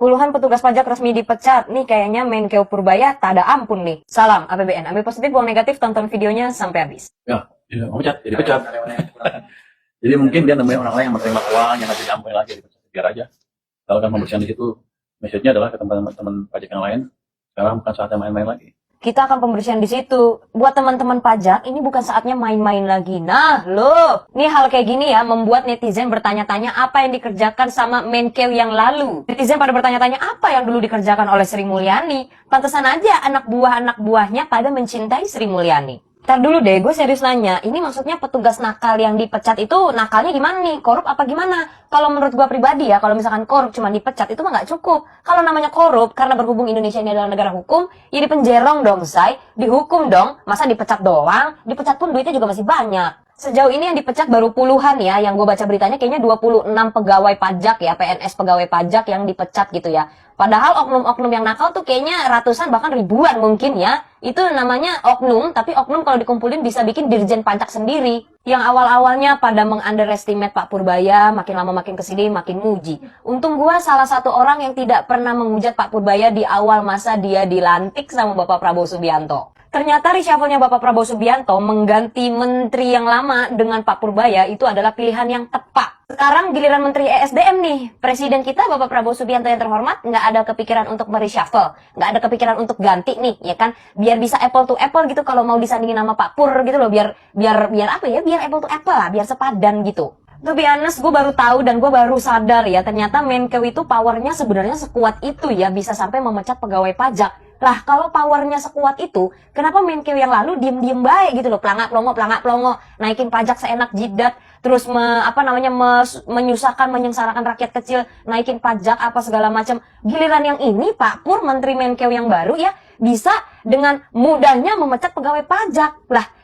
Puluhan petugas pajak resmi dipecat. Nih kayaknya Menkeu Purbaya tak ada ampun nih. Salam APBN, ambil positif, buang negatif, tonton videonya sampai habis. Ya, mau pecat, jadi pecat. Jadi mungkin dia nemuin orang lain yang menerima uang yang nanti diampuni lagi, dipecat, biar aja. Kalau kan pembersihan di situ, message-nya adalah ke teman-teman pajak yang lain, sekarang bukan saatnya main-main lagi. Kita akan pembersihan di situ. Buat teman-teman pajak, ini bukan saatnya main-main lagi. Nah, loh. Nih hal kayak gini ya, membuat netizen bertanya-tanya apa yang dikerjakan sama Menkeu yang lalu. Netizen pada bertanya-tanya apa yang dulu dikerjakan oleh Sri Mulyani. Pantesan aja anak buahnya pada mencintai Sri Mulyani. Ntar dulu deh, gue serius nanya, ini maksudnya petugas nakal yang dipecat itu nakalnya gimana nih? Korup apa gimana? Kalau menurut gue pribadi ya, kalau misalkan korup cuma dipecat itu mah nggak cukup. Kalau namanya korup, karena berhubung Indonesia ini adalah negara hukum, ya dipenjerong dong, say. Dihukum dong, masa dipecat doang? Dipecat pun duitnya juga masih banyak. Sejauh ini yang dipecat baru puluhan ya, yang gue baca beritanya kayaknya 26 pegawai pajak ya, PNS pegawai pajak yang dipecat gitu ya. Padahal oknum-oknum yang nakal tuh kayaknya ratusan bahkan ribuan mungkin ya. Itu namanya oknum, tapi oknum kalau dikumpulin bisa bikin dirjen pajak sendiri. Yang awal-awalnya pada meng-underestimate Pak Purbaya, makin lama makin kesini makin muji. Untung gua salah satu orang yang tidak pernah menghujat Pak Purbaya di awal masa dia dilantik sama Bapak Prabowo Subianto. Ternyata reshuffle-nya Bapak Prabowo Subianto mengganti menteri yang lama dengan Pak Purbaya itu adalah pilihan yang tepat. Sekarang giliran Menteri ESDM nih. Presiden kita Bapak Prabowo Subianto yang terhormat nggak ada kepikiran untuk mereshuffle. Nggak ada kepikiran untuk ganti nih, ya kan? Biar bisa apple to apple gitu kalau mau disandingin sama Pak Pur gitu loh. Biar apa ya? Biar apple to apple lah, biar sepadan gitu. To be honest, gue baru tahu dan gue baru sadar ya, ternyata Menkeu itu powernya sebenarnya sekuat itu ya, bisa sampai memecat pegawai pajak. Lah, kalau powernya sekuat itu, kenapa Menkeu yang lalu diem-diem baik gitu loh, pelangak-pelongo, naikin pajak seenak jidat, terus menyusahkan, menyengsarakan rakyat kecil, naikin pajak apa segala macam. Giliran yang ini, Pak Pur, Menteri Menkeu yang baru ya, bisa dengan mudahnya memecat pegawai pajak. Lah,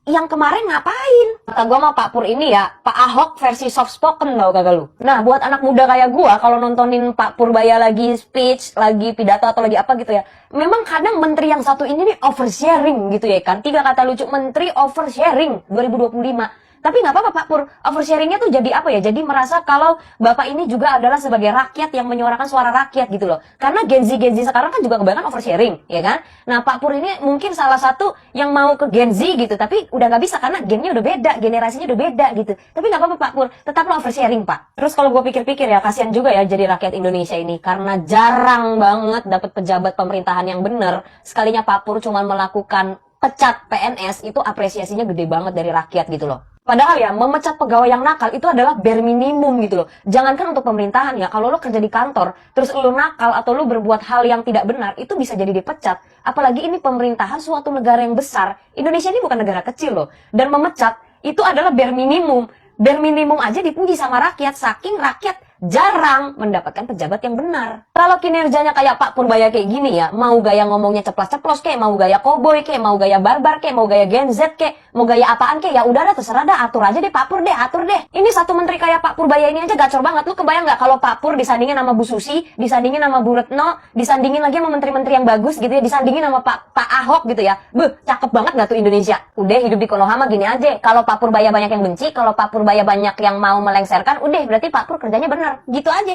yang kemarin ngapain? Kata gue sama Pak Pur ini ya, Pak Ahok versi soft spoken tau kagak lu. Nah, buat anak muda kayak gue, kalau nontonin Pak Purbaya lagi speech, lagi pidato atau lagi apa gitu ya, memang kadang menteri yang satu ini nih oversharing gitu ya kan. 3 kata lucu, menteri oversharing 2025. Tapi nggak apa-apa Pak Pur, oversharingnya tuh jadi apa ya? Jadi merasa kalau Bapak ini juga adalah sebagai rakyat yang menyuarakan suara rakyat gitu loh. Karena Gen Z sekarang kan juga kebanyakan oversharing, ya kan? Nah Pak Pur ini mungkin salah satu yang mau ke Gen Z gitu, tapi udah nggak bisa karena gennya udah beda, generasinya udah beda gitu. Tapi nggak apa-apa Pak Pur, tetaplah oversharing Pak. Terus kalau gue pikir-pikir ya, kasihan juga ya jadi rakyat Indonesia ini. Karena jarang banget dapat pejabat pemerintahan yang bener. Sekalinya Pak Pur cuma melakukan pecat PNS, itu apresiasinya gede banget dari rakyat gitu loh. Padahal ya, memecat pegawai yang nakal itu adalah bare minimum gitu loh. Jangankan untuk pemerintahan ya, kalau lo kerja di kantor, terus lo nakal atau lo berbuat hal yang tidak benar, itu bisa jadi dipecat. Apalagi ini pemerintahan suatu negara yang besar. Indonesia ini bukan negara kecil loh. Dan memecat itu adalah bare minimum. Bare minimum aja dipuji sama rakyat, saking rakyat jarang mendapatkan pejabat yang benar. Kalau kinerjanya kayak Pak Purbaya kayak gini ya, mau gaya ngomongnya ceplos-ceplos kayak, mau gaya koboi kayak, mau gaya barbar kayak, mau gaya Gen Z kayak, mau gaya apaan kayak, ya udah dah terserah dah, atur aja deh Pak Pur deh, atur deh. Ini satu menteri kayak Pak Purbaya ini aja gacor banget. Lu kebayang nggak kalau Pak Pur disandingin sama Bu Susi, disandingin sama Bu Retno, disandingin lagi sama menteri-menteri yang bagus gitu ya, disandingin sama Pak Ahok gitu ya. Beuh, cakep banget nggak tuh Indonesia? Udah hidup di Konoha mah gini aja. Kalau Pak Purbaya banyak yang benci, kalau Pak Purbaya banyak yang mau melengsarkan, udah berarti Pak Pur kerjanya benar. Gitu aja.